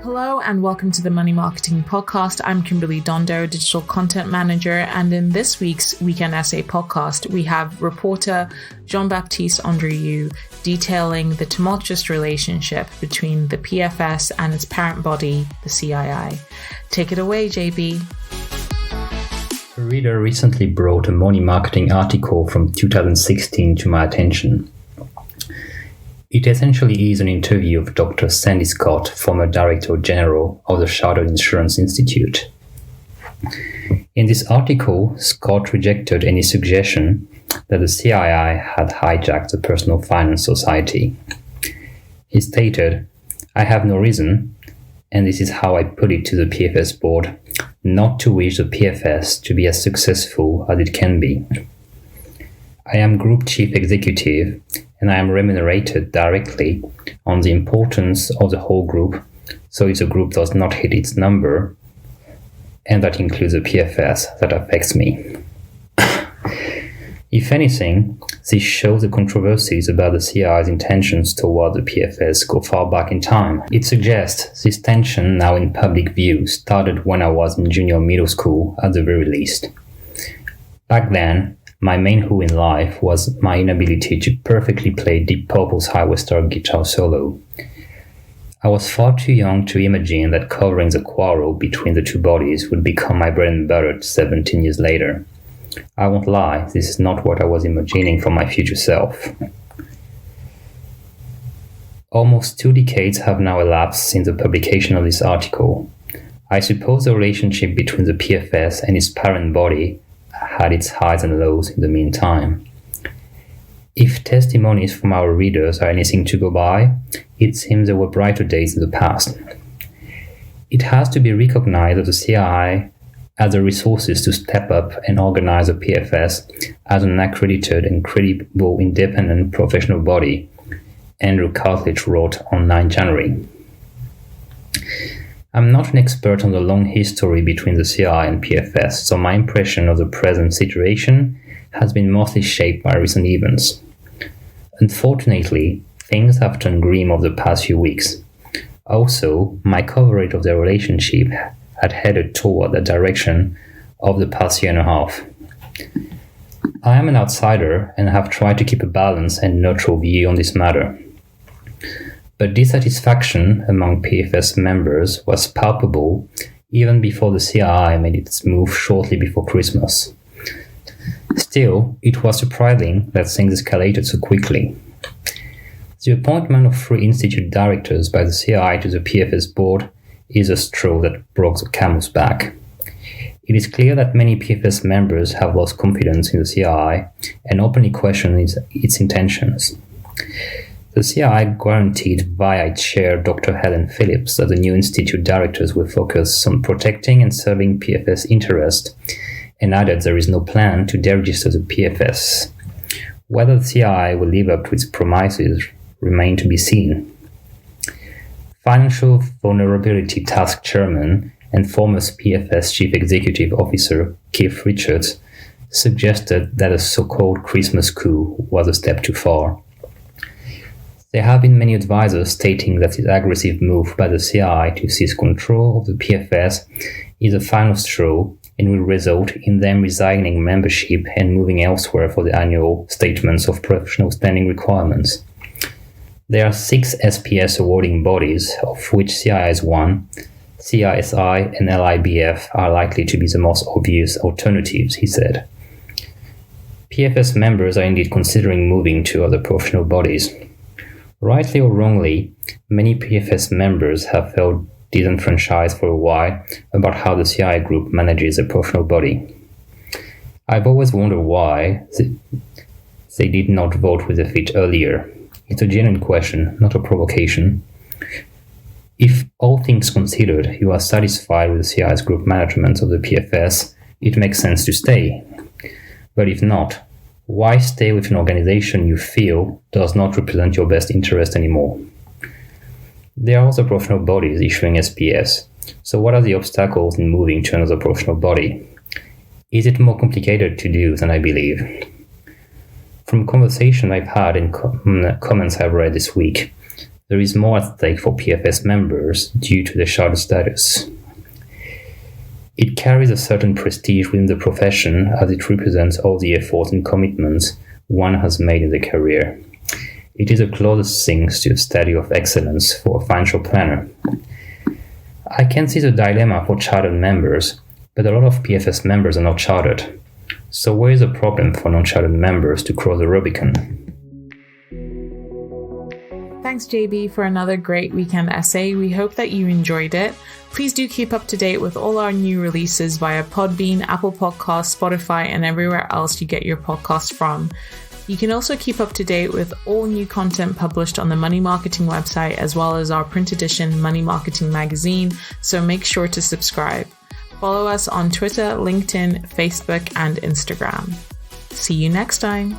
Hello and welcome to the Money Marketing Podcast. I'm Kimberly Dondo, Digital Content Manager, and in this week's Weekend Essay Podcast, we have reporter Jean-Baptiste Andrieux detailing the tumultuous relationship between the PFS and its parent body, the CII. Take it away, JB. A reader recently brought a money marketing article from 2016 to my attention. It essentially is an interview of Dr. Sandy Scott, former Director General of the Chartered Insurance Institute. In this article, Scott rejected any suggestion that the CII had hijacked the Personal Finance Society. He stated, "I have no reason, and this is how I put it to the PFS board, not to wish the PFS to be as successful as it can be. I am Group Chief Executive, and I am remunerated directly on the importance of the whole group, so if the group does not hit its number, and that includes the PFS, that affects me." If anything, this shows the controversies about the CII's intentions toward the PFS go far back in time. It suggests this tension now in public view started when I was in junior middle school at the very least. Back then, my main who in life was my inability to perfectly play Deep Purple's Highway Star guitar solo. I was far too young to imagine that covering the quarrel between the two bodies would become my bread and butter 17 years later. I won't lie, this is not what I was imagining for my future self. Almost 2 decades have now elapsed since the publication of this article. I suppose the relationship between the PFS and its parent body had its highs and lows in the meantime. If testimonies from our readers are anything to go by, it seems there were brighter days in the past. It has to be recognized that the CII has the resources to step up and organize the PFS as an accredited and credible independent professional body, Andrew Cartledge wrote on 9 January. I'm not an expert on the long history between the CII and PFS, so my impression of the present situation has been mostly shaped by recent events. Unfortunately, things have turned grim over the past few weeks. Also, my coverage of their relationship had headed toward the direction of the past year and a half. I am an outsider and have tried to keep a balanced and neutral view on this matter. But dissatisfaction among PFS members was palpable even before the CII made its move shortly before Christmas. Still, it was surprising that things escalated so quickly. The appointment of 3 institute directors by the CII to the PFS board is a straw that broke the camel's back. It is clear that many PFS members have lost confidence in the CII and openly question its intentions. The CII guaranteed via its chair Dr. Helen Phillips that the new institute directors will focus on protecting and serving PFS interests, and added there is no plan to deregister the PFS. Whether the CII will live up to its promises remains to be seen. Financial Vulnerability Task Chairman and former PFS Chief Executive Officer Keith Richards suggested that a so-called Christmas coup was a step too far. There have been many advisors stating that this aggressive move by the CII to seize control of the PFS is a final straw and will result in them resigning membership and moving elsewhere for the annual statements of professional standing requirements. There are 6 SPS awarding bodies, of which CII is one. CISI and LIBF are likely to be the most obvious alternatives, he said. PFS members are indeed considering moving to other professional bodies. Rightly or wrongly, many PFS members have felt disenfranchised for a while about how the CII group manages a professional body. I've always wondered why they did not vote with their feet earlier. It's a genuine question, not a provocation. If all things considered, you are satisfied with the CII's group management of the PFS, it makes sense to stay. But if not, why stay with an organization you feel does not represent your best interest anymore? There are also professional bodies issuing SPS, so what are the obstacles in moving to another professional body? Is it more complicated to do than I believe? From conversation I've had and comments I've read this week, there is more at stake for PFS members due to their chartered status. It carries a certain prestige within the profession as it represents all the effort and commitments one has made in their career. It is the closest thing to a study of excellence for a financial planner. I can see the dilemma for chartered members, but a lot of PFS members are not chartered. So where is the problem for non-chartered members to cross the Rubicon? Thanks, JB, for another great weekend essay. We hope that you enjoyed it. Please do keep up to date with all our new releases via Podbean, Apple Podcasts, Spotify, and everywhere else you get your podcasts from. You can also keep up to date with all new content published on the Money Marketing website, as well as our print edition Money Marketing magazine, so make sure to subscribe. Follow us on Twitter, LinkedIn, Facebook, and Instagram. See you next time.